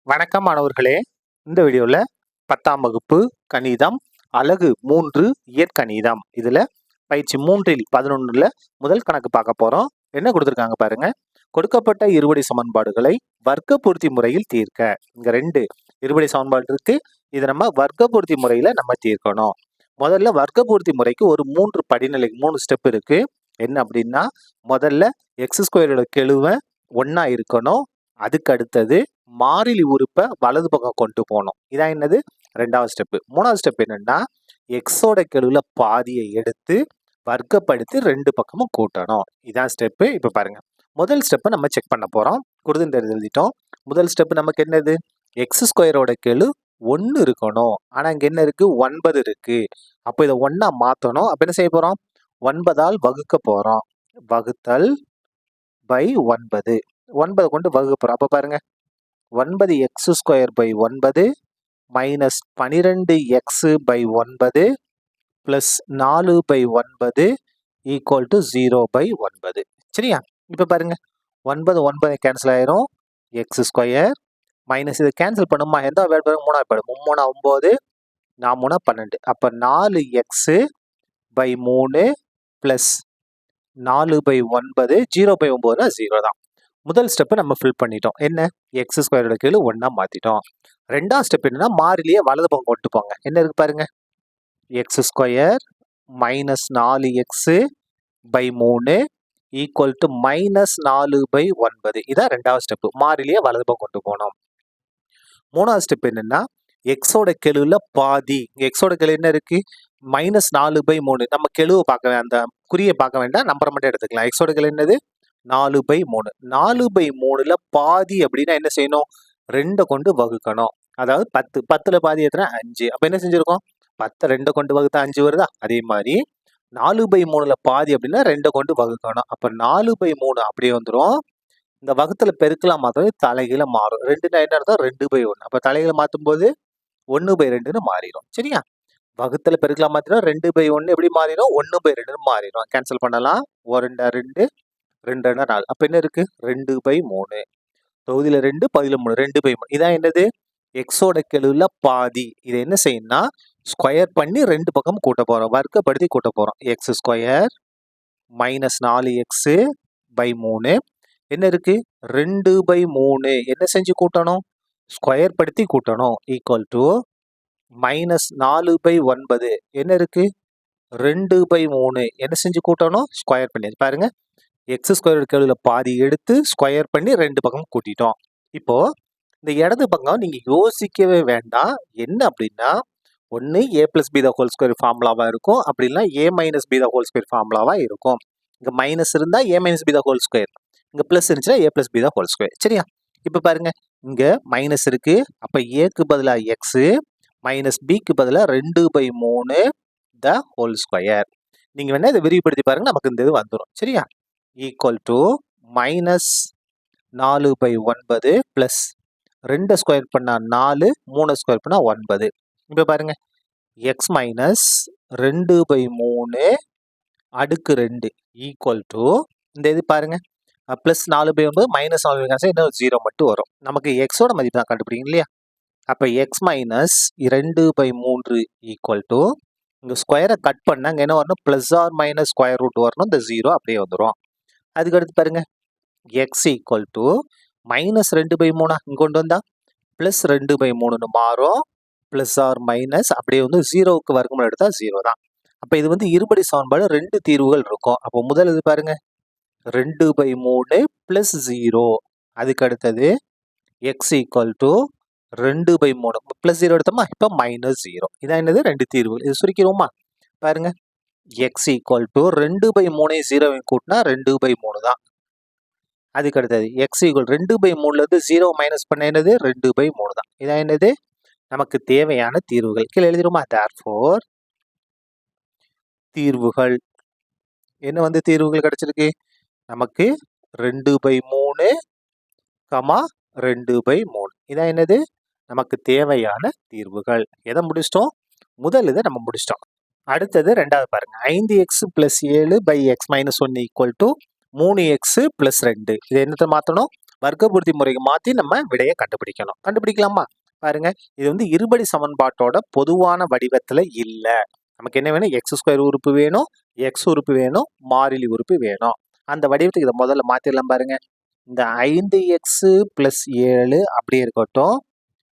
வணக்கம் மாணவர்களே. இந்த வீடியோவில் 10ஆம் வகுப்பு கணிதம் அலகு 3 இயற்கணிதம் இதில் பயிற்சி 3இல் 11ல் முதல் கணக்கு பார்க்க போகிறோம். என்ன கொடுத்துருக்காங்க பாருங்க. கொடுக்கப்பட்ட இருபடி சமன்பாடுகளை வர்க்க பூர்த்தி முறையில் தீர்க்க. இங்கே 2 இருபடி சமன்பாடு இருக்கு. இதை நம்ம வர்க்க பூர்த்தி முறையில் நம்ம தீர்க்கணும். முதல்ல வர்க்க பூர்த்தி முறைக்கு ஒரு 3 படிநிலை 3 ஸ்டெப் இருக்கு. என்ன அப்படின்னா, முதல்ல x² கெழுவை 1 இருக்கணும். அதுக்கு அடுத்தது மாறிலி உறுப்பை வலது பக்கம் கொண்டு போகணும். இதான் என்னது, 2வது ஸ்டெப். 3வது ஸ்டெப் என்னன்னா, எக்ஸோட கெழுவில் பாதியை எடுத்து வர்க்கப்படுத்தி 2 பக்கமும் கூட்டணும். இதான் ஸ்டெப்பு. இப்போ பாருங்க, முதல் ஸ்டெப்பை நம்ம செக் பண்ண போறோம். கொடுத்து எழுதிட்டோம். முதல் ஸ்டெப் நமக்கு என்னது, x² கெழு 1 இருக்கணும். ஆனா இங்க என்ன இருக்கு, 9 இருக்கு. அப்போ இதை 1 மாத்தணும். அப்ப என்ன செய்ய போறோம், 9ஆல் வகுக்க போறோம். வகுத்தல் பை 9 கொண்டு வகுக்க போறோம். அப்ப பாருங்க, 9x² / 9 minus 12x/9 plus 4/9 equal to 0/9. சரியா? இப்ப பாருங்க, 9 கேன்சல் ஆயிரும். x² மைனஸ் இதை கேன்சல் பண்ணுமா, எந்த வேர்ட் பாருங்க, 3 போயிடும். 3 9, 4 12. அப்ப 4x/3 பிளஸ் 4/9, 0/9னா 0 தான். முதல் ஸ்டெப்பை நம்ம ஃபில் பண்ணிட்டோம். என்ன, x² கீழே 1 மாத்திட்டோம். 2வது ஸ்டெப் என்னன்னா, மாறிலியே வலது பக்கம் கொண்டு போங்க. என்ன இருக்கு பாருங்க, x² minus 4x/3 equal to minus 4/9. இதான் 2வது ஸ்டெப். மாறிலியே வலது பக்கம் கொண்டு போகணும். 3வது ஸ்டெப் என்னன்னா, எக்ஸோட கெழுவில் பாதி. எக்ஸோட கெழு என்ன இருக்கு, மைனஸ் 4/3. நம்ம கெழுவை பார்க்க, அந்த குறியை பார்க்க வேண்டாம், நம்பரை மட்டும் எடுத்துக்கலாம். எக்ஸோட கெழு என்னது, 4/3. 4/3ல பாதி அப்படின்னா என்ன செய்யணும், 2 கொண்டு வகுக்கணும். அதாவது 10. 10ல பாதி எத்தனை, 5. அப்ப என்ன செஞ்சிருக்கோம், 10 2 கொண்டு வகுத்தா 5 வருதா. அதே மாதிரி 4/3ல பாதி அப்படின்னா 2 கொண்டு வகுக்கணும். அப்ப 4/3 அப்படியே வந்துடும். இந்த வகுத்துல பெருக்கலாம் மாத்தம் தலைகீழ மாறும். 2னா என்ன அர்த்தம், 2/1. அப்ப தலைகீழ மாத்தும் போது 1/2ன்னு மாறிடும். சரியா? வகுத்துல பெருக்கலாம் மாத்தினா 2/1 எப்படி மாறிடும், 1/2ன்னு மாறிடும். கேன்சல் பண்ணலாம். 1 2 2 4. அப்ப என்ன இருக்கு, 2/3. தொகுதியில 2, பகுதியில 3, 2/3. இதான் என்னது, எக்ஸோட கெழுவில் பாதி. இதை என்ன செய்யணும்னா, ஸ்கொயர் பண்ணி 2 பக்கம் கூட்ட போறோம், வர்க்கப்படுத்தி கூட்ட போறோம். x² மைனஸ் 4x/3 என்ன இருக்கு, 2/3. என்ன செஞ்சு கூட்டணும், ஸ்கொயர் படுத்தி கூட்டணும். ஈக்குவல் டு மைனஸ் 4/9 என்ன இருக்கு, 2/3. என்ன செஞ்சு கூட்டணும், ஸ்கொயர் பண்ணி. பாருங்க, x² கெழுவில் பாதி எடுத்து ஸ்கொயர் பண்ணி 2 பக்கம் கூட்டிட்டோம். இப்போ இந்த இடது பக்கம் நீங்க யோசிக்கவே வேண்டாம். என்ன அப்படின்னா, ஒன்று a+b² ஃபார்முலாவா இருக்கும், அப்படின்னா a-b² ஃபார்முலாவா இருக்கும். இங்க மைனஸ் இருந்தா a-b², இங்க பிளஸ் இருந்துச்சுன்னா a+b². சரியா? இப்ப பாருங்க, இங்க மைனஸ் இருக்கு. அப்ப ஏக்கு பதிலா எக்ஸ், மைனஸ் பிக்கு பதிலா 2/3 நீங்க வேணா இதை விரிவுபடுத்தி பாருங்க, நமக்கு இந்த இது வந்துடும். சரியா? Equal to minus 4/9 plus 2 square பண்ணா 4, 3 ஸ்கொயர் பண்ணா 9. இப்போ பாருங்க, எக்ஸ் மைனஸ் 2/3 அடுக்கு 2 ஈக்குவல் டு, இந்த இது பாருங்க, பிளஸ் 4/9 மைனஸ் 4 இன்னும் 0 மட்டும் வரும். நமக்கு எக்ஸோட மதிப்பு தான் கண்டுபிடிங்க இல்லையா? அப்ப எக்ஸ் மைனஸ் 2/3 ஈக்குவல் டு, இங்க ஸ்கொயரை கட் பண்ணா அங்க என்ன வரணும், plus or minus square root வரணும். இந்த 0 அப்படியே வந்துடும். அதுக்கு அடுத்து பாருங்க, எக்ஸ் ஈக்குவல் டு மைனஸ் 2/3 இங்க கொண்டு வந்தா பிளஸ் 2/3ன்னு மாறும். பிளஸ் ஆர் மைனஸ் அப்படியே வந்து 0க்கு வர்க்கமூலம் எடுத்தா 0 தான். அப்ப இது வந்து இருபடி சமன்பாடு 2 தீர்வுகள் இருக்கும். அப்போ முதல் இது பாருங்க, 2/3 பிளஸ் 0. அதுக்கு அடுத்தது எக்ஸ் ஈக்குவல் டு 2/3 பிளஸ் 0 எடுத்தோமா, இப்ப மைனஸ் 0. இதான் என்னது, 2 தீர்வுகள். இது சுருக்கிடுவோமா, பாருங்க, எக்ஸ் ஈக்குவல் டு 2/3 0 கூட்டினா 2/3 தான். அதுக்கு அடுத்தது எக்ஸ் ஈக்குவல் 2/3ல இருந்து 0 மைனஸ் பண்ண என்னது, 2/3 தான். இதான் என்னது, நமக்கு தேவையான தீர்வுகள். கீழே எழுதிடுமா, therefore தீர்வுகள். என்ன வந்து தீர்வுகள் கிடைச்சிருக்கு நமக்கு, 2/3, 2/3. இதான் என்னது, நமக்கு தேவையான தீர்வுகள். எதை முடிச்சிட்டோம், முதல் இதை நம்ம முடிச்சிட்டோம். அடுத்தது 2வது பாருங்க, 5x + 7 / x - 1 equal to 3x + 2. இது என்னத்தை மாற்றணும், வர்க்கபூர்த்தி முறைக்கு மாற்றி நம்ம விடையை கண்டுபிடிக்கணும். கண்டுபிடிக்கலாமா? பாருங்க, இது வந்து இருபடி சமன்பாட்டோட பொதுவான வடிவத்தில் இல்லை. நமக்கு என்ன வேணும்? எக்ஸ் ஸ்கொயர் உறுப்பு வேணும், எக்ஸ் உறுப்பு வேணும், மாறிலி உறுப்பு வேணும். அந்த வடிவத்துக்கு இதை முதல்ல மாற்றிடலாம். பாருங்க, இந்த 5x + 7 அப்படியே இருக்கட்டும்,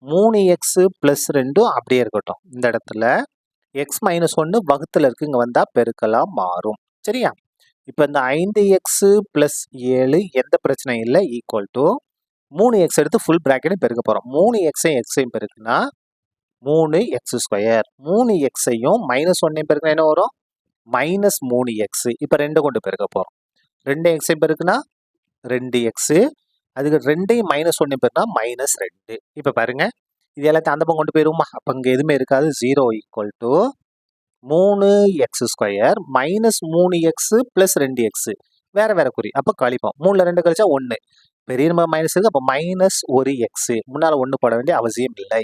3x + 2 அப்படியே இருக்கட்டும். இந்த இடத்துல x - 1 வகுத்துல இருக்கு, இங்க வந்தா பெருக்கலா மாறும். சரியா? இப்ப இந்த 5x + 7 எந்த பிரச்சனையும் இல்லை, ஈக்குவல் டு 3x எடுத்து ஃபுல் பிராக்கெட் பெருக்க போறோம். 3xஐயும் xஐயும் பெருக்குனா 3x², 3xஐயும் -1ஐயும் பெருக்குனா என்ன வரும்? -3x. இப்ப 2 கொண்டு பெருக்க போறோம். 2xஐயும் பெருக்குனா 2x, அதுக்கு 2ஐயும் -1ஐயும் பெருக்குனா -2. இப்ப பாருங்க, இது எல்லாத்தையும் அந்த பக்கம் கொண்டு போயிருவோமா? அப்ப இங்க எதுவுமே இருக்காது. 0 equal to 3x² -3x + 2x. வேற வேற குறி, அப்ப கழிப்போம். 3ல 2 கழிச்சா 1. பெரிய நம்பர் மைனஸ் இருக்கு, அப்ப -1x. முன்னால 1 போட வேண்டிய அவசியம் இல்லை.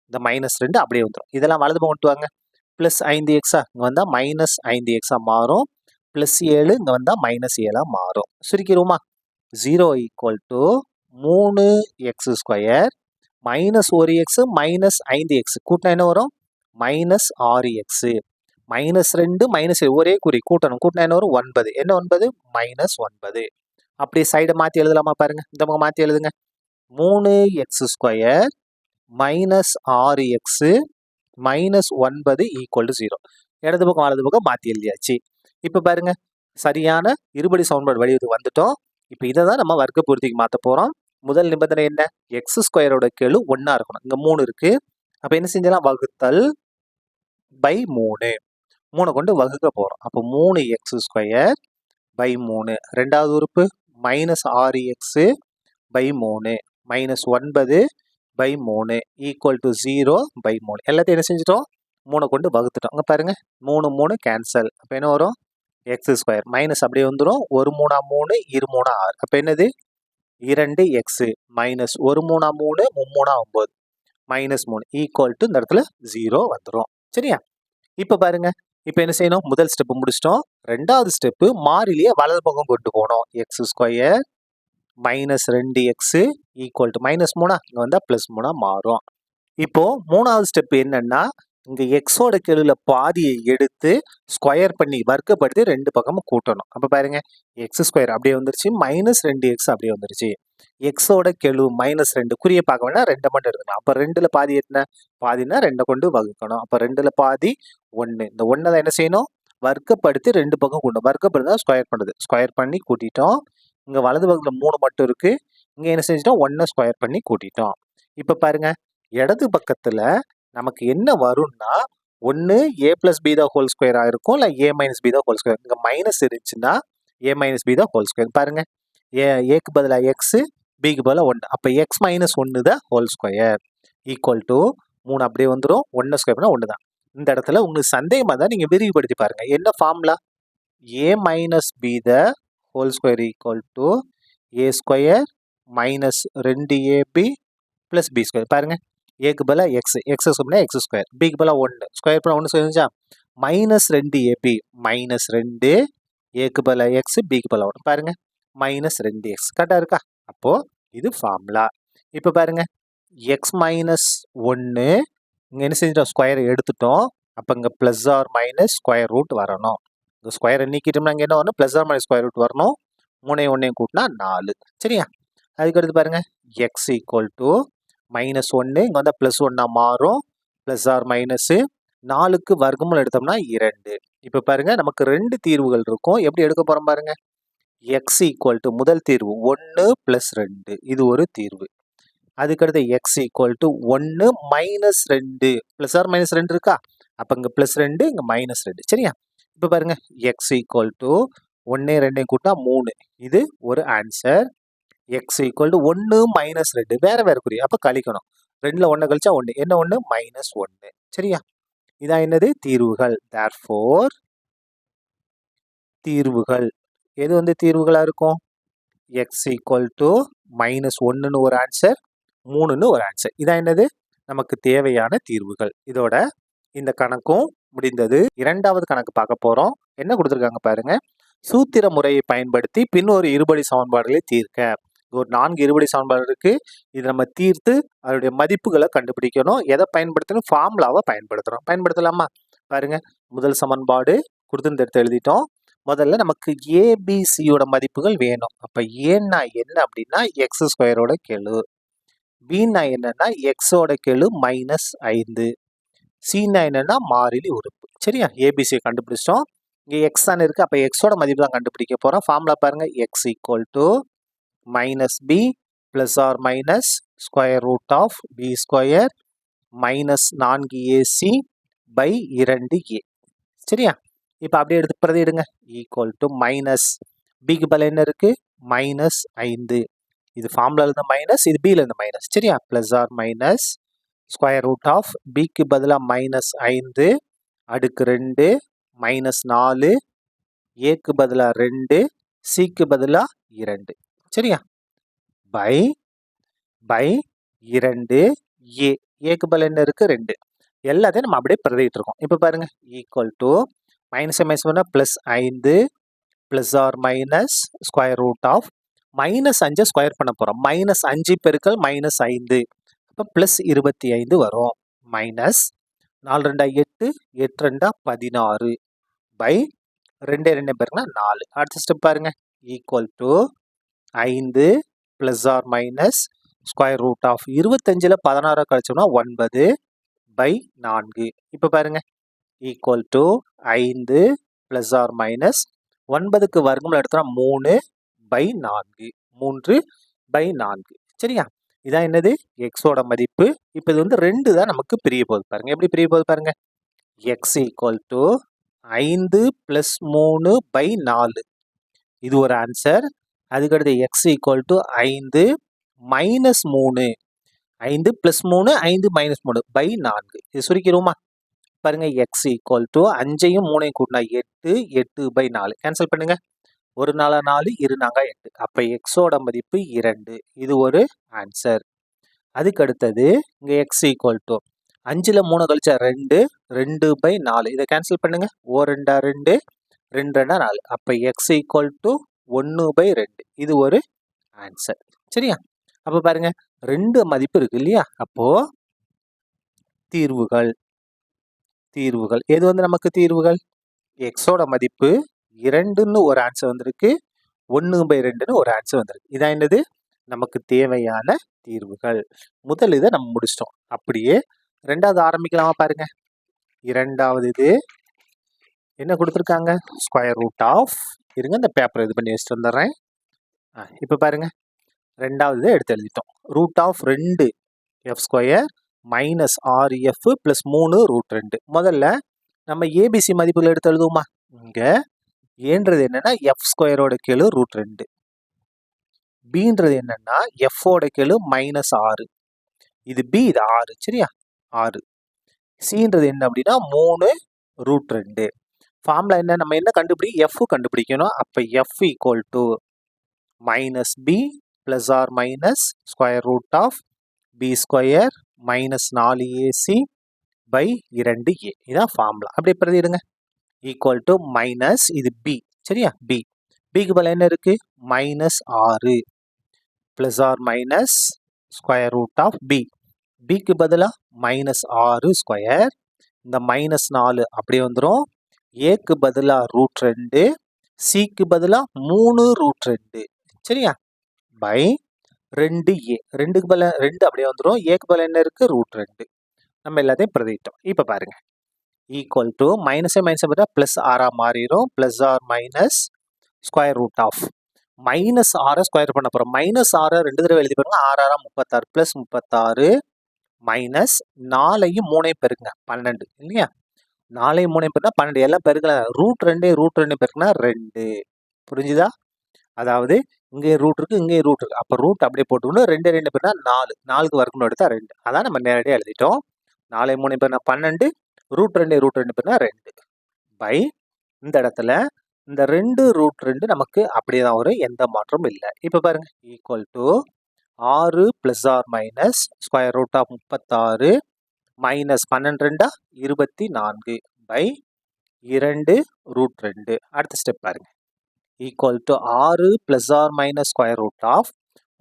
இந்த -2 அப்படியே வந்துடும். இதெல்லாம் வலது பக்கம் கொண்டு வாங்க. +5x இங்க வந்தா -5x மாறும், +7 இங்க வந்தா -7 மாறும். சுருக்கிடுவோமா? 0 equal to 3x² -1x -5x கூட்டினா என்ன வரும்? -6x. -2 -7 ஒரே குறி, கூட்டணும். கூட்டினா என்ன வரும்? 9. என்ன 9? -9. அப்படியே சைடை மாற்றி எழுதலாமா? பாருங்க, இந்த பக்கம் மாற்றி எழுதுங்க. 3x² -6x -9 equal to 0. இடது பக்கம் வலது பக்கம் மாற்றி எழுதியாச்சு. இப்போ பாருங்க, சரியான இருபடி சமன்பாடு வடிவத்துக்கு வந்துட்டோம். இப்போ இதை தான் நம்ம வர்க்க பூர்த்திக்கு மாற்ற போகிறோம். முதல் நிபந்தனை என்ன? x² கெழு 1 இருக்கணும். இங்கே 3 இருக்கு. அப்போ என்ன செஞ்சலாம்? வகுத்தல் பை 3. 3 கொண்டு வகுக்க போகிறோம். அப்போ 3x² பை 3. ரெண்டாவது உறுப்பு -6x by 3 -9 by 3 equal to 0 by 3. எல்லாத்தையும் என்ன செஞ்சிட்டோம்? 3 கொண்டு வகுத்துட்டோம். அங்கே பாருங்க, 3 3 கேன்சல். அப்போ என்ன வரும்? x² மைனஸ் அப்படியே வந்துடும். 1 3 3, 2 3 6. அப்போ என்னது? 2x மைனஸ் 1 3 3, 3 9 -3 ஈக்குவல் டு இந்த இடத்துல 0 வந்துடும். சரியா? இப்போ பாருங்க, இப்போ என்ன செய்யணும்? முதல் ஸ்டெப் முடிச்சிட்டோம். ரெண்டாவது ஸ்டெப்பு மாறிலியை வலது பக்கம் கொண்டு போகணும். x² -2x ஈக்குவல் டு -3 இங்கே வந்தால் +3 மாறும். இப்போ மூணாவது ஸ்டெப் என்னன்னா, இங்கே எக்ஸோட கெழுல பாதியை எடுத்து ஸ்கொயர் பண்ணி வர்க்கப்படுத்தி 2 பக்கமும் கூட்டணும். அப்போ பாருங்க, x² அப்படியே வந்துருச்சு, -2x அப்படியே வந்துருச்சு. எக்ஸோட கெழு -2 குறியை பார்க்க வேணா, 2 மட்டும் எடுத்துக்கலாம். அப்போ 2ல பாதி என்ன? பாதினா 2 கொண்டு வகுக்கணும். அப்போ 2ல பாதி 1. இந்த 1 தான் என்ன செய்யணும்? வர்க்கப்படுத்தி 2 பக்கம் கூட்டணும். வர்க்கப்படுத்தி ஸ்கொயர் பண்ணுது. ஸ்கொயர் பண்ணி கூட்டிட்டோம். இங்கே வலது பக்கத்தில் 3 மட்டும் இருக்கு. இங்கே என்ன செஞ்சிட்டோம்? 1 ஸ்கொயர் பண்ணி கூட்டிட்டோம். இப்போ பாருங்க, இடது பக்கத்தில் நமக்கு என்ன வரும்னா, ஒன்று a + b தான் ஹோல் ஸ்கொயராக இருக்கும், இல்லை a - b தான் ஹோல் ஸ்கொயர். இங்கே மைனஸ் இருந்துச்சுன்னா a - b தான் ஹோல் ஸ்கொயர். பாருங்க, ஏக்கு பதிலாக எக்ஸ், பிக்கு பதிலாக 1. அப்போ x - 1 தான் ஹோல் ஸ்கொயர் ஈக்குவல் டு 3 அப்படியே வந்துடும். 1 ஸ்கொயர் பண்ணால் 1 தான். இந்த இடத்துல உங்களுக்கு சந்தேகமாக தான் நீங்கள் விரிவுபடுத்தி பாருங்க. என்ன formula? a - b the whole square equal to a² -2ab + b². பாருங்க, ஏக்கு பதிலாக எக்ஸ், எக்ஸ் சொன்னால் x², பிக்கு பதிலாக 1, ஸ்கொயர் பண்ணால் 1 செஞ்சா -2ab -2, ஏக்கு பதிலாக எக்ஸ், பிக்கு பதிலாக 1. பாருங்க, -2x கரெக்டாக இருக்கா? அப்போ இது ஃபார்முலா. இப்போ பாருங்க, x - 1 இங்கே என்ன செஞ்சிட்டோம்? ஸ்கொயரை எடுத்துட்டோம். அப்போ இங்கே +or - ஸ்கொயர் ரூட் வரணும். இங்கே ஸ்கொயரை நீக்கிட்டோம்னா இங்கே என்ன வரணும்? +or - ஸ்கொயர் ரூட் வரணும். 3 1 கூட்டினா 4. சரியா? அதுக்கடுத்து பாருங்க, x ஈக்குவல் டு -1 இங்கே வந்தால் +1 மாறும். +or - 4க்கு வர்க்கமூலம் எடுத்தோம்னா 2. இப்போ பாருங்க, நமக்கு 2 தீர்வுகள் இருக்கும். எப்படி எடுக்க போகிறோம் பாருங்க. x ஈக்குவல் டு முதல் தீர்வு 1 + 2, இது ஒரு தீர்வு. அதுக்கடுத்து x ஈக்குவல் டு 1 - 2, +or - 2 இருக்கா? அப்போ இங்கே +2, இங்கே -2. சரியா? இப்போ பாருங்க, x ஈக்குவல் டு 1 2 கூட்டினா 3, இது ஒரு ஆன்சர். x ஈக்குவல் டு 1 - 2 வேற வேற குறி, அப்போ கழிக்கணும். 2ல 1 கழிச்சா 1, என்ன 1? -1. சரியா? இதான் என்னது? தீர்வுகள். தேர்ஃபோர் தீர்வுகள் எது வந்து தீர்வுகளாக இருக்கும்? x ஈக்குவல் டு -1ன்னு ஒரு ஆன்சர், 3ன்னு ஒரு ஆன்சர். இதான் என்னது? நமக்கு தேவையான தீர்வுகள். இதோட இந்த கணக்கும் முடிந்தது. இரண்டாவது கணக்கு பார்க்க போகிறோம். என்ன கொடுத்துருக்காங்க பாருங்க. சூத்திர முறையை பயன்படுத்தி பின்னொரு இருபடி சமன்பாடுகளை தீர்க்க. ஒரு 4 இருபடி சமன்பாடு இருக்கு. இது நம்ம தீர்த்து அதனுடைய மதிப்புகளை கண்டுபிடிக்கணும். எதை பயன்படுத்தணும்? ஃபார்முலாவை பயன்படுத்தணும். பயன்படுத்தலாமா? பாருங்க, முதல் சமன்பாடு கொடுத்து எடுத்து எழுதிட்டோம். முதல்ல நமக்கு ஏபிசியோட மதிப்புகள் வேணும். அப்ப ஏன்னா என்ன அப்படின்னா எக்ஸ் ஸ்கொயரோட கெழு, பின்னா என்னன்னா எக்ஸோட கெழு -5, சின்னா என்னன்னா மாறிலி உறுப்பு. சரியா? ஏபிசியை கண்டுபிடிச்சிட்டோம். இங்க எக்ஸ் தானே இருக்கு, அப்ப எக்ஸோட மதிப்பு தான் கண்டுபிடிக்க போறோம். ஃபார்முலா பாருங்க, x equal to -b plus or minus square root of B square -4ac by 2a. சரியா? இப்போ அப்படியே எடுத்து பிரதியிடுங்க. ஈக்குவல் டு மைனஸ் பிக்கு பதில் என்ன இருக்கு? -5. இது ஃபார்முலா இருந்து மைனஸ், இது பில இருந்து மைனஸ். சரியா? Plus or minus square root of பிக்கு பதிலாக -5 அடுக்கு 2 -4, ஏக்கு பதிலாக 2, சிக்கு பதிலாக 2. சரியா? பை 2 ஏ, ஏக்கு பதில் என்ன இருக்கு? 2. எல்லாத்தையும் நம்ம அப்படியே பிரதிட்டு இருக்கோம். இப்போ பாருங்க, ஈக்குவல் டு மைனஸ் பண்ணா plus 5 plus or minus square root of -5 square பண்ண போறோம். -5 பெருக்கல் -5, அப்போ பிளஸ் 25 வரும். மைனஸ் 4 2 8, 8 2 16 பை 2 2 பெருக்குனா 4. அடுத்த ஸ்டெப் பாருங்க, equal to 5 plus or minus square root of 25ல் 16 கழிச்சோம்னா 9 பை 4. இப்போ பாருங்க, equal to 5 plus or minus 9க்கு வர்க்கமூலம் எடுத்தா 3 பை 4, 3 பை 4. சரியா? இதான் என்னது? எக்ஸோட மதிப்பு. இப்போ இது வந்து 2 தான் நமக்கு பிரிய போகுது. பாருங்க, எப்படி பிரிய போகுது பாருங்க. X equal to 5 plus 3 by 4, இது ஒரு ஆன்சர். அதுக்கடுத்து x equal to 5 minus 3, 5 plus 3, 5 minus 3 by 4. இது சுருக்கிடுவோமா? பாருங்க, எக்ஸ் ஈக்குவல் டு 5ஐயும் 3ஐயும் கூட்டினா 8, 8 பை 4 கேன்சல் பண்ணுங்க. 1 4 4, 2 4 8. அப்போ எக்ஸோட மதிப்பு 2. இது ஒரு ஆன்சர். அதுக்கு அடுத்தது இங்கே எக்ஸ் ஈக்குவல் டு 5ல் 3 கழிச்சா 2, 2 பை 4. இதை கேன்சல் பண்ணுங்க. 2 2, 2 2 4. அப்போ எக்ஸ் ஈக்குவல் டு 1 பை 2. இது ஒரு ஆன்சர். சரியா? அப்போ பாருங்க, 2 மதிப்பு இருக்கு இல்லையா? அப்போ தீர்வுகள் எது வந்து நமக்கு தீர்வுகள்? எக்ஸோட மதிப்பு 2ன்னு ஒரு ஆன்சர் வந்திருக்கு, 1 பை 2ன்னு ஒரு ஆன்சர் வந்திருக்கு. இதான் என்னது? நமக்கு தேவையான தீர்வுகள். முதல் இதை நம்ம முடிச்சிட்டோம். அப்படியே ரெண்டாவது ஆரம்பிக்கலாமா? பாருங்க, இரண்டாவது இது என்ன கொடுத்துருக்காங்க? ஸ்கொயர் ரூட் ஆஃப், இருங்க இந்த பேப்பர் இது பண்ணி வச்சுட்டு வந்துடுறேன். இப்போ பாருங்க, ரெண்டாவது இதை எடுத்து எழுதிட்டோம். Root of 2 f square minus 6f plus 3 root 2. முதல்ல நம்ம ஏபிசி மதிப்புகள் எடுத்து எழுதுவோமா? இங்க ஏன்றது என்னன்னா எஃப் ஸ்கொயரோட கெழு ரூட் 2, பின்றது என்னன்னா எஃப்ஓட கெழு -6, இது பி, இது 6. சரியா? 6. சின்றது என்ன அப்படின்னா 3 ரூட் 2. ஃபார்முலா என்ன? நம்ம என்ன எஃப் கண்டுபிடிக்கணும். அப்போ f equal to -b plus or minus square root of B square -4ac by 2a. இதான் ஃபார்முலா. அப்படியே பிரதிடுங்க. ஈக்குவல் டு மைனஸ், இது பி. சரியா? பிக்கு பதில் என்ன இருக்கு? -6 plus or minus square root of பிக்கு பதிலாக -6 ஸ்கொயர், இந்த -4 அப்படியே வந்துடும். ஏக்கு பதிலாக ரூட் 2, சிக்கு பதிலாக 3 ரூட் 2. சரியா? By 2a. 2க்கு பதில் 2 அப்படியே வந்துடும். ஏக்கு பதில் என்ன இருக்கு? ரூட் 2. நம்ம எல்லாத்தையும் பிரதிட்டோம். இப்போ பாருங்க, ஈக்குவல் டு மைனஸ் பார்த்தா பிளஸ் 6 மாறிடும். Plus or minus square root of -6 square பண்ண போகிறோம். -6 2 தடவை எழுதி பாருங்க. 6 6 36 பிளஸ் 36 மைனஸ் 4ஐயும் 3ஐயும் பெருக்குங்க 12 இல்லையா? 4ஐயும் 3ஐயும் பெருக்குனா 12. எல்லாம் பெருக்கல. ரூட் 2 பெருக்குனா 2. புரிஞ்சுதா? அதாவது இங்கே ரூட் இருக்கு, இங்கே ரூட் இருக்கு. அப்போ ரூட் அப்படியே போட்டுக்கணும். 2 2 பெருக்குனா 4, 4க்கு வர்க்கம்னு எடுத்தா 2. அதான் நம்ம நேரடியாக எழுதிட்டோம். 4 3 பெருக்குனா 12, ரூட் 2 பெருக்குனா 2 பை இந்த இடத்துல இந்த 2 ரூட் 2 நமக்கு அப்படியே தான் வரும், எந்த மாற்றமும் இல்லை. இப்போ பாருங்க, equal to 6 plus or minus square root of 36 minus 12 24 by 2 root 2. அடுத்த ஸ்டெப் பாருங்க, equal to 6 plus or minus square root of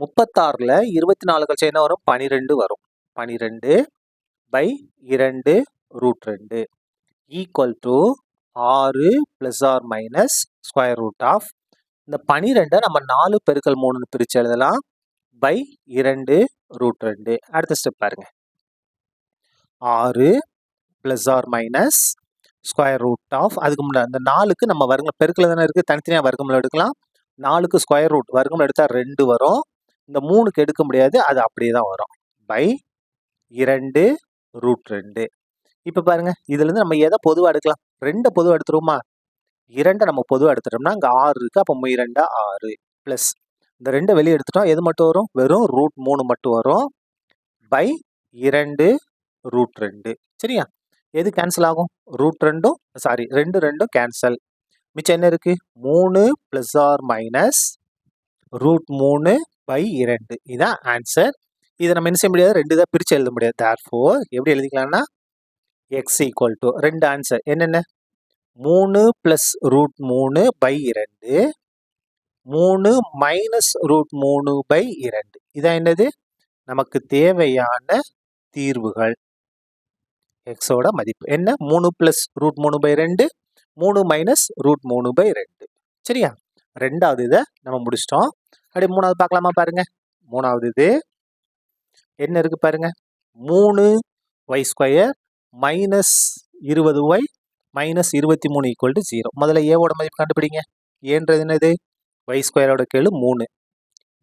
36ல் 24 கழிச்சா என்ன வரும்? 12 வரும். 12/2 equal to 6 plus or minus square root of இந்த 12 நம்ம 4 பெருக்கல் 3 பிரிச்சு எழுதலாம் பை 2√2. அடுத்த ஸ்டெப் பாருங்க. 6 plus or minus square root of அதுக்கு முன்னாடி அந்த 4க்கு நம்ம வர்க்கம் பெருக்கல் தானே இருக்குது, தனித்தனியாக வர்க்கம்ல எடுக்கலாம். 4க்கு ஸ்கொயர் ரூட் வர்க்கம் எடுத்தால் 2 வரும். இந்த 3க்கு எடுக்க முடியாது, அது அப்படியே தான் வரும். பை 2√2. இப்போ பாருங்க, இதுலேருந்து நம்ம எதை பொதுவாக எடுக்கலாம்? 2 பொதுவாக எடுத்துருவோமா? 2 நம்ம பொதுவாக எடுத்துட்டோம்னா அங்கே 6 இருக்குது, அப்போ 2 6 ப்ளஸ் இந்த 2 வெளியே எடுத்துட்டோம். எது மட்டும் வரும்? வெறும் √3 மட்டும் வரும். பை 2√2. சரியா? எது கேன்சல் ஆகும்? √2 சாரி 2 கேன்சல். மிச்சம் என்ன இருக்கு? 3 ப்ளஸ் ஆர் மைனஸ் √3/2. இதுதான் ஆன்சர். இதை நம்ம என்ன செய்ய முடியாது? 2 தான் பிரித்து எழுத முடியாது. தேர்ஃபோர் எப்படி எழுதிக்கலாம்னா x ஈக்குவல் டு 2 ஆன்சர் என்னென்ன? 3 ப்ளஸ் √3/2 3 மைனஸ் √3/2. இதான் என்னது? நமக்கு தேவையான தீர்வுகள். எக்ஸோட மதிப்பு என்ன? 3 ப்ளஸ் √3/2 3 மைனஸ் √3/2. சரியா? ரெண்டாவது இதை நம்ம முடிச்சிட்டோம். அப்படியே மூணாவது பார்க்கலாமா? பாருங்க, மூணாவது இது என்ன இருக்கு பாருங்க. 3y² minus 20y minus 23 equal to 0. முதல்ல ஏவோட மதிப்பு கண்டுபிடிங்க. ஏன்றது என்னது? y² கெழு 3.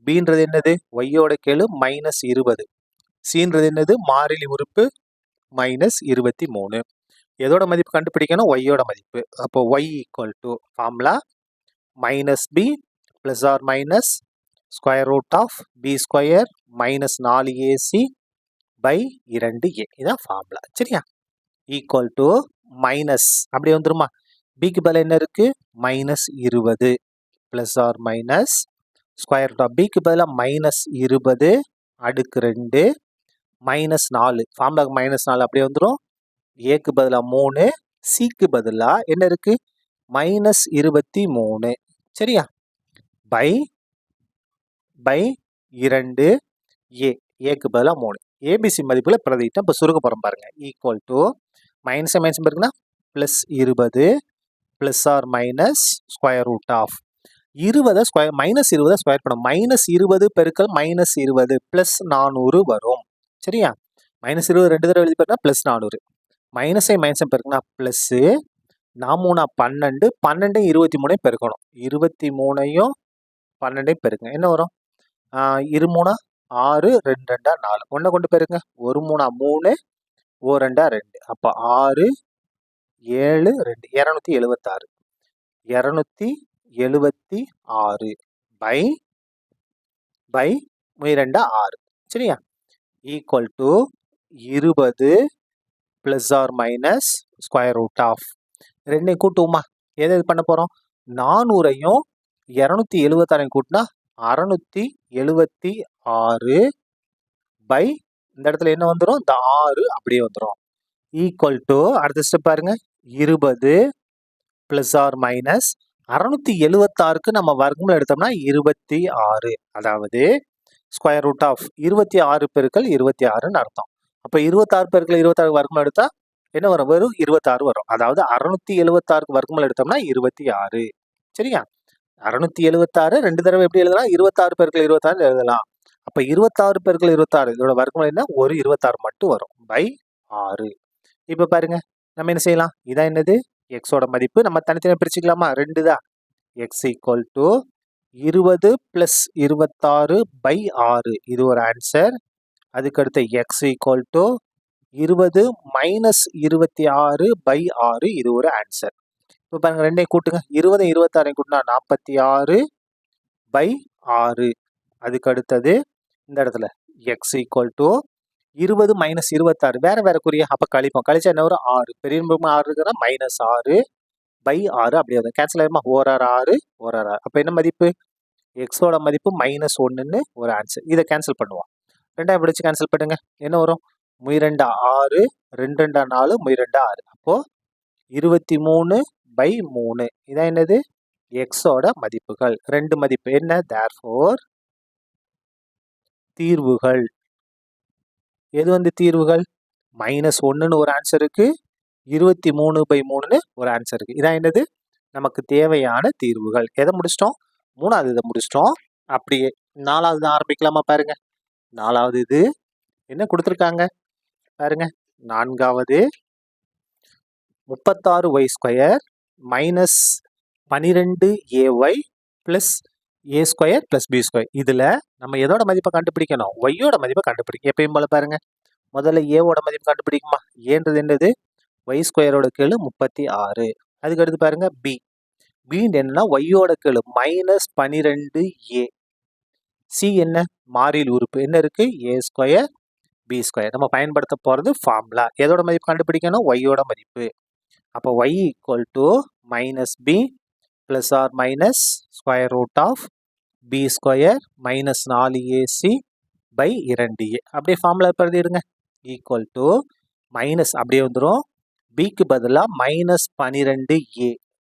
பீன்றது என்னது? ஒய்யோட கெழு மைனஸ் 20. சீன்றது என்னது? மாறிலி உறுப்பு மைனஸ் 23. எதோட மதிப்பு கண்டுபிடிக்கணும்? ஒய்யோட மதிப்பு. அப்போ y equal to formula minus b plus or minus square root of b² minus 4ac by 2a. இதான் ஃபார்முலா. சரியா? ஈக்குவல் டு மைனஸ் அப்படியே வந்துருமா? பிக்கு பதில் என்ன இருக்கு? Minus 20 plus or minus square root of பிக்கு பதிலாக மைனஸ் 20 அடுக்கு 2 மைனஸ் 4. ஃபார்முலாக்கு மைனஸ் 4 அப்படியே வந்துடும். ஏக்கு பதிலாக 3, சிக்கு பதிலாக என்ன இருக்கு? மைனஸ் 23. சரியா? பை 2 ஏக்கு பதிலாக 3. ஏபிசி மதிப்புல பிரதியிட்டம். இப்போ சுருக்க போகிறோம் பாருங்க. ஈக்குவல் டு மைனஸ் மைனஸ் இருக்குன்னா plus 20 plus or minus square root of 20 square minus 20 square பண்ணும். மைனஸ் 20 பெருக்கல் மைனஸ் 20 ப்ளஸ் 400 வரும். சரியா? மைனஸ் 20 2 தடவை எழுதி பாருங்க ப்ளஸ் 400. மைனஸை மைனஸை பெருக்குனா ப்ளஸ்ஸு 4 12 12 23 பெருக்கணும். 23 12 பெருக்குங்க. என்ன வரும்? 2 3 6 2 2 4. ஒன்றை கொண்டு பெருக்குங்க. 1 3 3 1 2 2. அப்போ 6 7 2 276. 276 பை 2 6. சரியா? Equal to 20 plus or minus square root of 2 கூட்டுவோமா? எதை இது பண்ண போகிறோம்? 400ஐயும் 276 கூட்டினா 676 பை இந்த இடத்துல என்ன வந்துடும்? இந்த 6 அப்படியே வந்துடும். ஈக்குவல் டு அடுத்த ஸ்டெப் பாருங்க. 20 ப்ளஸ் ஆர் மைனஸ் 676க்கு நம்ம வர்க்கம்ல எடுத்தோம்னா 26. அதாவது ஸ்கொயர் ரூட் ஆஃப் 26 பெருக்கல் 26ன்னு அர்த்தம். அப்போ 26 பெருக்கல் 26 வர்க்கம் எடுத்தா என்ன வரும்? வெறும் 26 வரும். அதாவது 676க்கு வர்க்கம்ல எடுத்தோம்னா 26. சரியா? 676 2 தடவை எப்படி எழுதலாம்? 26 பெருக்கல் 26 எழுதலாம். அப்போ 26 பெருக்கல் 26 இதோட வர்க்கம் என்ன? ஒரு 26 மட்டும் வரும். பை 6. இப்போ பாருங்க, நம்ம என்ன செய்யலாம்? இதான் என்னது? எக்ஸோட மதிப்பு. நம்ம தனித்தனியாக பிரிச்சுக்கலாமா? 2 தான். X equal to 20 plus 26 by 6. இது ஒரு ஆன்சர். அதுக்கடுத்து x equal to 20 minus 26 by 6. இது ஒரு ஆன்சர். இப்போ பாருங்க, 2ஐயும் கூட்டுங்க. 20 26 கூட்டினா 46 பை 6. அதுக்கு அடுத்தது இந்த இடத்துல எக்ஸ் ஈக்குவல் டு 20 மைனஸ் 26 வேற வேற குறிய. அப்போ கழிப்போம். கழிச்சா என்ன வரும்? 6. பெரிய நம்பருக்கு 6 இருக்குன்னா மைனஸ் 6 பை 6 அப்படியே வரும். கேன்சல் ஆயிருமா? 1 6 6 1 6. அப்போ என்ன மதிப்பு? எக்ஸோட மதிப்பு மைனஸ் 1ன்னு ஒரு ஆன்சர். இதை கேன்சல் பண்ணுவோம். 2 பிடிச்சு கேன்சல் பண்ணுங்க. என்ன வரும்? 2 6 2 2 4 2 6. அப்போ 23 பை 3. இதான் என்னது? எக்ஸோட மதிப்புகள். 2 மதிப்பு என்ன? தேர்ஃபோர் தீர்வுகள். எது வந்து தீர்வுகள்? -1ன்னு ஒரு ஆன்சர் இருக்கு, 23/3ன்னு ஒரு ஆன்சர் இருக்கு. இதான் என்னது? நமக்கு தேவையான தீர்வுகள். எதை முடிச்சிட்டோம்? 3வது இதை முடிச்சிட்டோம். அப்படியே 4வது ஆரம்பிக்கலாமா பாருங்க. 4வது இது என்ன கொடுத்துருக்காங்க பாருங்க. 4வது 36y² minus 12ay plus a² plus b². இதுல நம்ம எதோட மதிப்பை கண்டுபிடிக்கணும்? ஒய்யோட மதிப்பை கண்டுபிடிக்கும். எப்பயும் போல பாருங்க. முதல்ல ஏவோட மதிப்பு கண்டுபிடிக்குமா? ஏன்றது என்னது? y² கெழு 36. அதுக்கு அடுத்து பாருங்க b. b என்னன்னா ஒய்யோட கெழு -12a. c என்ன? மாறிலி உறுப்பு என்ன இருக்கு? a² b². நம்ம பயன்படுத்த போறது ஃபார்முலா. எதோட மதிப்பு கண்டுபிடிக்கணும்? ஒய்யோட மதிப்பு. அப்போ y -b plus or minus square root of b² minus 4ac by 2a. அப்படியே ஃபார்முலா எழுதிடுங்க. ஈக்குவல் டு மைனஸ் அப்படியே வந்துடும். bக்கு பதிலாக -12a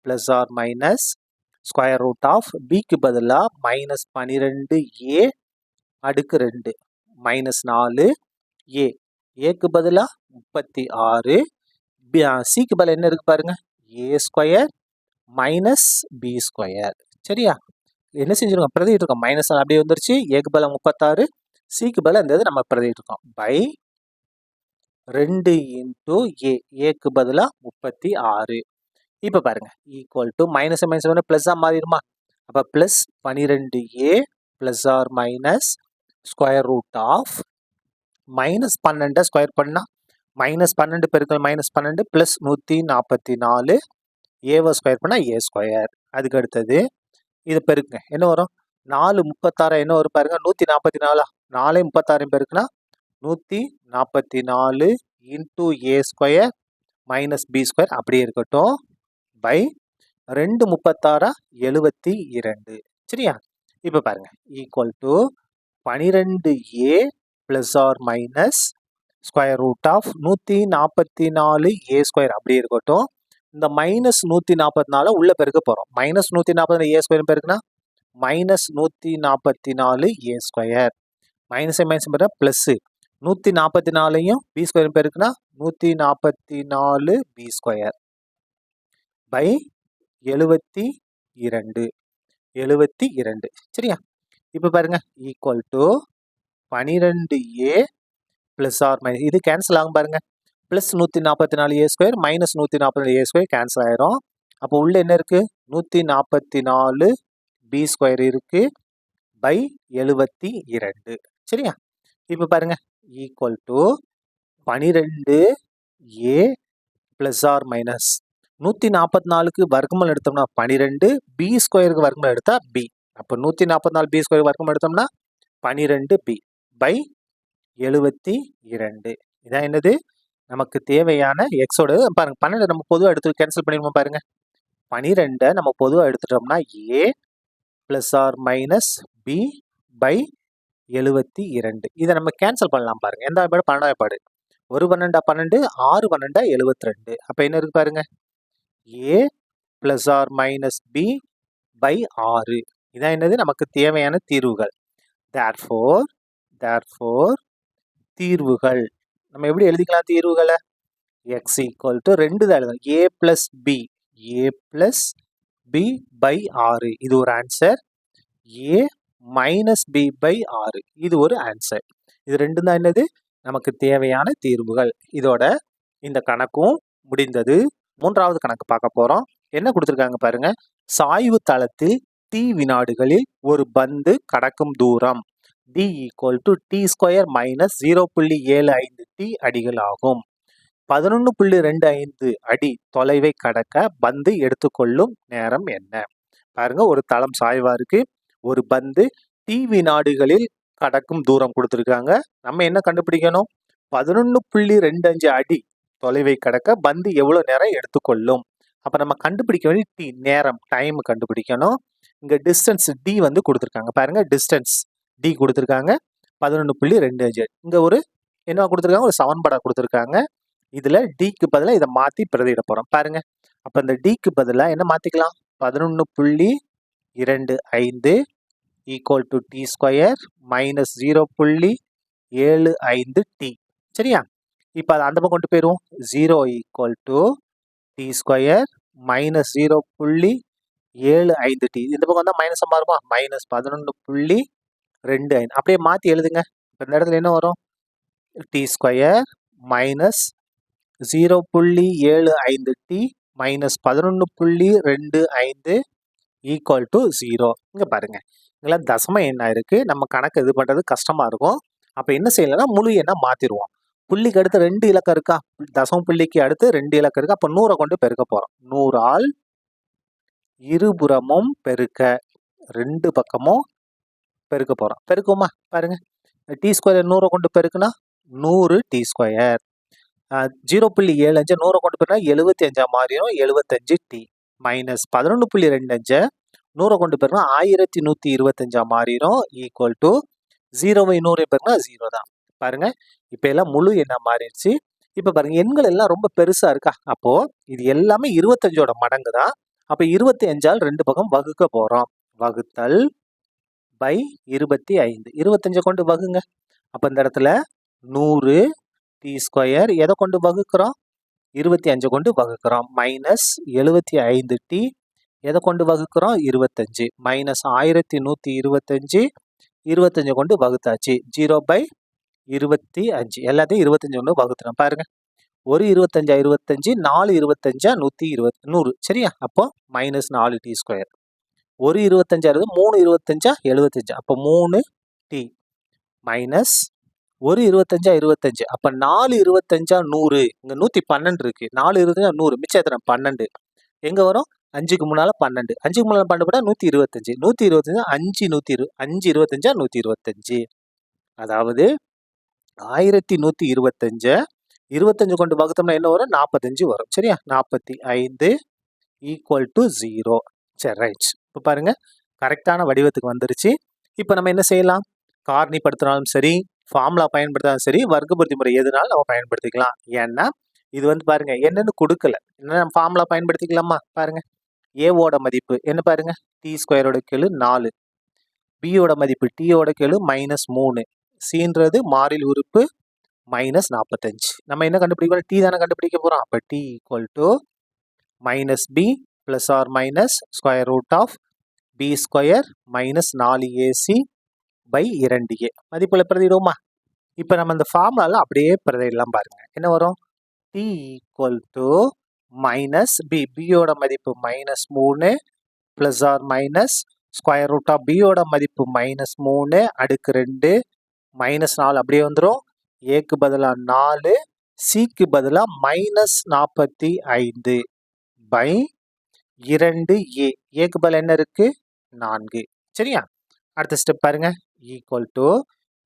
plus or minus square root of bக்கு பதிலாக -12a அடுக்கு 2 minus 4a. ஏக்கு பதிலாக 36. சிக்கு பதிலாக என்ன இருக்கு பாருங்க? a² minus b². சரியா? என்ன செஞ்சிருக்கோம்? பிரதிட்டு இருக்கோம். மைனஸ் அப்படியே வந்துருச்சு. ஏக்கு பதிலாக 36, சிக்கு பதிலாக இந்த நம்ம பிரதிட்டு இருக்கோம். By 2 into A. ஏக்கு பதிலாக 36. இப்போ பாருங்க ஈக்குவல் டு மைனஸ் மைனஸ் வந்து பிளஸ்ஸாக மாறிடுமா? அப்போ plus 12a plus or minus square root of -12 square பண்ணால் -12 பெருக்கல் -12 பிளஸ் 144. ஏவை ஸ்கொயர் பண்ணால் a². அதுக்கு அடுத்தது இது பெருக்குங்க. என்ன வரும்? 4 36 என்ன வரும் பாருங்க? 144. 4 36 பெருக்குனா 144 இன்டூ a² மைனஸ் b² அப்படியே இருக்கட்டும். பை 2 36 72. சரியா? இப்போ பாருங்க equal to 12a plus or minus square root of 144 a² அப்படியே இருக்கட்டும். இந்த -144 உள்ள பெருக்க போறோம். -144 a² பெருக்குனா -144 a². Minus minus plus 144 b² பெருக்குனா 144 b² பை 72. 72. சரியா? இப்போ பாருங்க equal to 12a plus or minus இது கேன்சல் ஆகும் பாருங்க. Plus 144 a² minus 144 a² cancel ஆயிரும். அப்போ உள்ள என்ன இருக்கு? 144 b² இருக்கு பை 72. சரியா? இப்போ பாருங்க equal to 12a plus or minus 144க்கு வர்க்கமல் எடுத்தோம்னா 12, b² வர்க்கமல் எடுத்தா b. அப்போ 144 b² வர்க்கமல் எடுத்தோம்னா 12b பை 72. இதான் என்னது? நமக்கு தேவையான எக்ஸோட பாருங்க. 12 நம்ம பொதுவாக எடுத்து கேன்சல் பண்ணிடுவோம் பாருங்க. 12 நம்ம பொதுவாக எடுத்துட்டோம்னா a plus or minus b by 72. இதை நம்ம கேன்சல் பண்ணலாம் பாருங்க. எந்த பாடு? 12 பாடு. 1 12 12, 6 12 72. அப்போ என்ன இருக்கு பாருங்க? a plus or minus b by 6. இதான் என்னது? நமக்கு தேவையான தீர்வுகள். therefore தீர்வுகள் நம்ம எப்படி எழுதிக்கலாம் தீர்வுகளை? x ஈக்குவல் டு 2 தான் எழுதணும். a பிளஸ் b பை 6 இது ஒரு answer. a minus b by 6 இது ஒரு ஆன்சர். இது ரெண்டும் தான் என்னது? நமக்கு தேவையான தீர்வுகள். இதோட இந்த கணக்கும் முடிந்தது. 3வது கணக்கு பார்க்க போறோம். என்ன கொடுத்துருக்காங்க பாருங்க. சாய்வு தளத்தில் t வினாடிகளில் ஒரு பந்து கடக்கும் தூரம் d equal to t² minus 0.75t அடிகள் ஆகும். 11.25 அடி தொலைவை கடக்க பந்து எடுத்துக்கொள்ளும் நேரம் என்ன? பாருங்க, ஒரு தளம் சாய்வா இருக்கு. ஒரு பந்து t வினாடிகளில் கடக்கும் தூரம் கொடுத்துருக்காங்க. நம்ம என்ன கண்டுபிடிக்கணும்? 11.25 அடி தொலைவை கடக்க பந்து எவ்வளவு நேரம் எடுத்துக்கொள்ளும். அப்ப நம்ம கண்டுபிடிக்க வேண்டிய டி நேரம், டைம் கண்டுபிடிக்கணும். இங்க டிஸ்டன்ஸ் டி வந்து கொடுத்துருக்காங்க. பாருங்க, டிஸ்டன்ஸ் டி கொடுத்துருக்காங்க 11.25. இங்க ஒரு என்ன கொடுத்துருக்காங்க? ஒரு சமன்பாடா கொடுத்துருக்காங்க. இதுல டிக்கு பதிலாக இதை மாத்தி பிரதியிட போறோம். பாருங்க, அப்ப இந்த டிக்கு பதிலாக என்ன மாத்திக்கலாம்? 11.25 equal to t square minus 0.75t. சரியா? இப்போ அது அந்த பக்கம் கொண்டு போயிடும். 0 equal to t square minus 0.75t. இந்த பக்கம் வந்தால் மைனஸ் மாறுமா? மைனஸ் 11.25. அப்படியே மாற்றி எழுதுங்க. இப்போ இந்த இடத்துல என்ன வரும்? T square minus 0.75t minus 11.25 equal to 0. இங்கே பாருங்க, இங்கெல்லாம் தசம எண்ணா இருக்கு. நம்ம கணக்கு இது பண்ணுறது கஷ்டமா இருக்கும். அப்போ என்ன செய்யலைன்னா முழு எண்ணா மாற்றிடுவோம். புள்ளிக்கு அடுத்து 2 இலக்கம் இருக்கா? தசம புள்ளிக்கு அடுத்து 2 இலக்கம் இருக்கு. அப்போ 100 கொண்டு பெருக்க போகிறோம். 100ஆல் இருபுறமும் பெருக்க, 2 பக்கமும் பெருக்க போகிறோம். பெருக்குமா? பாருங்க, டி ஸ்கொயர் 100 கொண்டு பெருக்குனா 100 டி ஸ்கொயர். 0.75 100 கொண்டு போனா 75 மாறிடும். 75t மைனஸ் 11.25 100 கொண்டு போனா 1125 மாறிடும். ஈக்குவல் டு 0வை 100 பெருனா 0 தான். பாருங்க, இப்போ எல்லாம் முழு எண்ணா மாறிடுச்சு. இப்போ பாருங்க, எண்கள் எல்லாம் ரொம்ப பெருசா இருக்கா? அப்போ இது எல்லாமே 25ஓட மடங்கு தான். அப்போ 25ஆல் 2 பக்கம் வகுக்க போறோம். வகுத்தல் பை 25. 25 கொண்டு வகுங்க. அப்போ இந்த இடத்துல 100 டி ஸ்கொயர் எதை கொண்டு வகுக்கிறோம்? 25 கொண்டு வகுக்கிறோம். மைனஸ் 75t எதை கொண்டு வகுக்கிறோம்? 25 மைனஸ் 1125 25 கொண்டு வகுத்தாச்சு. 0/25 எல்லாத்தையும் 25 கொண்டு வகுத்துறோம். பாருங்க, ஒரு 25 25 4 25 120 100. சரியா? அப்போ மைனஸ் 4 டி ஸ்கொயர். ஒரு 25 3 25 75. அப்போ 3t மைனஸ் ஒரு 25 25. அப்போ 4 25 100. இங்கே 112 இருக்கு. 4 25 100 மிச்சம் எத்தனை? 12. எங்கே வரும்? 5க்கு முன்னால 12. 5க்கு முன்னால 12 போட்டால் 125. 125 5 120 5 25 125. அதாவது 1125 25 கொண்டு வகுத்தோம்னா என்ன வரும்? 45 வரும். சரியா? 45 ஈக்குவல் டு 0. சரி, ரைட். இப்போ பாருங்க, கரெக்டான வடிவத்துக்கு வந்துருச்சு. இப்போ நம்ம என்ன செய்யலாம்? காரணிப்படுத்தினாலும் சரி, ஃபார்முலா பயன்படுத்தினாலும் சரி, வர்க்கபுத்தி முறை எதுனாலும் நம்ம பயன்படுத்திக்கலாம். ஏன்னா இது வந்து பாருங்க, என்னன்னு கொடுக்கல. என்ன ஃபார்முலா பயன்படுத்திக்கலாமா? பாருங்க, ஏவோட மதிப்பு என்ன பாருங்க? டி ஸ்கொயரோட கெழு 4, பியோட மதிப்பு டியோட கெழு மைனஸ் 3, சின்றது மாறிலி உறுப்பு மைனஸ் 45. நம்ம என்ன கண்டுபிடிக்கிறோம்? டி தானே கண்டுபிடிக்க போறோம். அப்போ D equal to minus B plus or minus square root of B square minus 4ac by 2a. மதிப்புல பிரதிடுவோமா? இப்போ நம்ம இந்த ஃபார்முலால அப்படியே பிரதிடலாம். பாருங்க, என்ன வரும்? D equal to minus B, பியோட மதிப்பு minus 3 plus or minus square root of பியோட மதிப்பு மைனஸ் 3 அடுக்கு 2 மைனஸ் 4 அப்படியே வந்துடும். ஏக்கு பதிலாக 4, சிக்கு பதிலாக மைனஸ் 45 பை 2a. ஏக்கு பதிலாக என்ன இருக்கு? 4. சரியா? அடுத்த ஸ்டெப் பாருங்க, ஈக்குவல் டு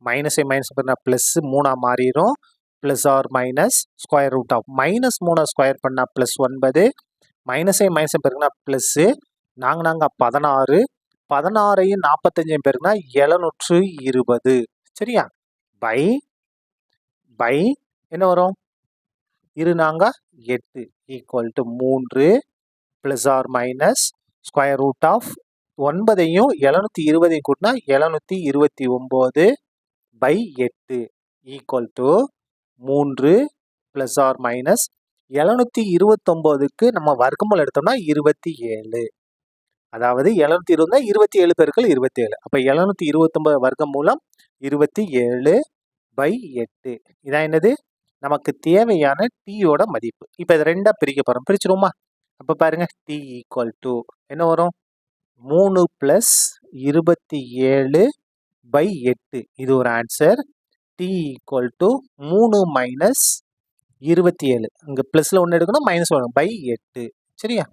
மைனஸை மைனஸ் பண்ணால் ப்ளஸ் 3 மாறிடும். Plus or minus square root of minus 3 square பண்ணால் ப்ளஸ் 9, மைனஸை மைனஸை பெருக்குனா ப்ளஸ்ஸு 4 16, 16ஐயும் 45ஐயும் பெருக்குனா 720. சரியா? பை என்ன வரும்? 8 equal to 3 plus or minus square root of 9ஐயும் 720ஐயும் கூட்டினா 729 by 8 equal to 3 plus or minus 729க்கு நம்ம வர்க்கமூலம் எடுத்தோம்னா 27. அதாவது 720 27 பெருக்கல் 27. அப்போ 729 வர்க்கமூலம் 27 பை 8. இதான் என்னது? நமக்கு தேவையான டீயோட மதிப்பு. இப்போ இதை 2ஆ பிரிக்க போகிறோம். பிரிச்சிருவோமா? அப்போ பாருங்க, டி ஈக்குவல் டு என்ன வரும்? 3 பிளஸ் 27 பை 8. இது ஒரு answer. D equal to 3 minus 27. இங்கே ப்ளஸில் ஒன்று எடுக்கணும், மைனஸ் 1 பை 8. சரியா?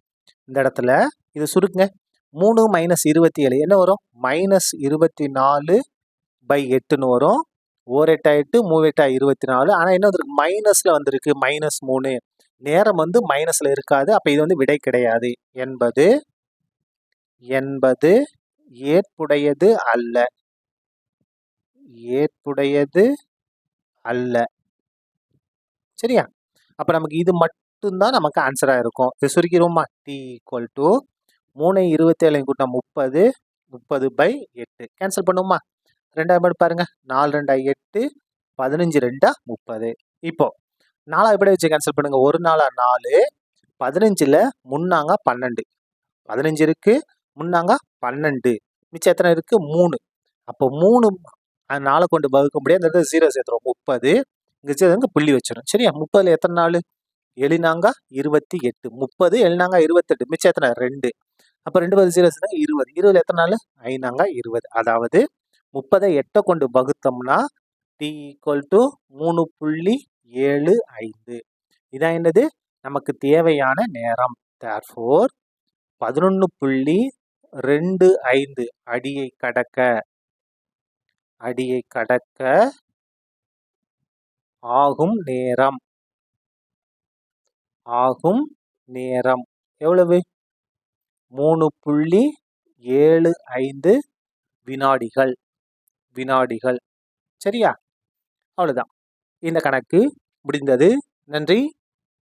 இந்த இடத்துல இதை சுருக்குங்க. 3 மைனஸ் 27 என்ன வரும்? மைனஸ் 24 பை 8ன்னு வரும். 1 8 8 3 8 24. ஆனால் என்ன வந்திருக்கு? மைனஸில் வந்திருக்கு. மைனஸ் 3. நேரம் வந்து மைனஸில் இருக்காது. அப்போ இது வந்து விடை கிடையாது. என்பது ஏற்புடையது அல்ல. ஏற்புடையது அல்ல. சரியா? அப்போ நமக்கு இது மட்டும்தான் நமக்கு ஆன்சராக இருக்கும். இது சுருக்கிடுவோமா? டி ஈக்குவல் டு 3 27 கூட்டினா 30 30/8 கேன்சல் பண்ணுமா? 2 பாருங்க, 4 2 8, 15 2 30. இப்போ 4 எப்படி வச்சு கேன்சல் பண்ணுங்க? 1 4 4, 15ல முன்னாங்க 12, 15 இருக்கு, முன்னாங்க 12, மிச்சம் எத்தனை இருக்கு? 3. அப்போ 3 4 கொண்டு வகுக்க முடியாது, இந்த 0 சேர்த்துறோம் 30, இங்க சேர்த்து புள்ளி வச்சிடும். சரியா? 30ல எத்தனை நாள்? 7 நாங்க 28, 30 7 நாங்க 28, மிச்சம் எத்தனை? 2. அப்ப 2 10 0 சேர்த்தா 20, 20ல எத்தனை நாள்? 5 நாங்க 20. அதாவது 30 8 கொண்டு வகுத்தோம்னா t = 3.75. இதான் என்னது? நமக்கு தேவையான நேரம். therefore 11.25 அடியை கடக்க ஆகும் நேரம் எவ்வளவு? 3.75 வினாடிகள். சரியா? அவ்வளவுதான். இந்த கணக்கு முடிந்தது. நன்றி.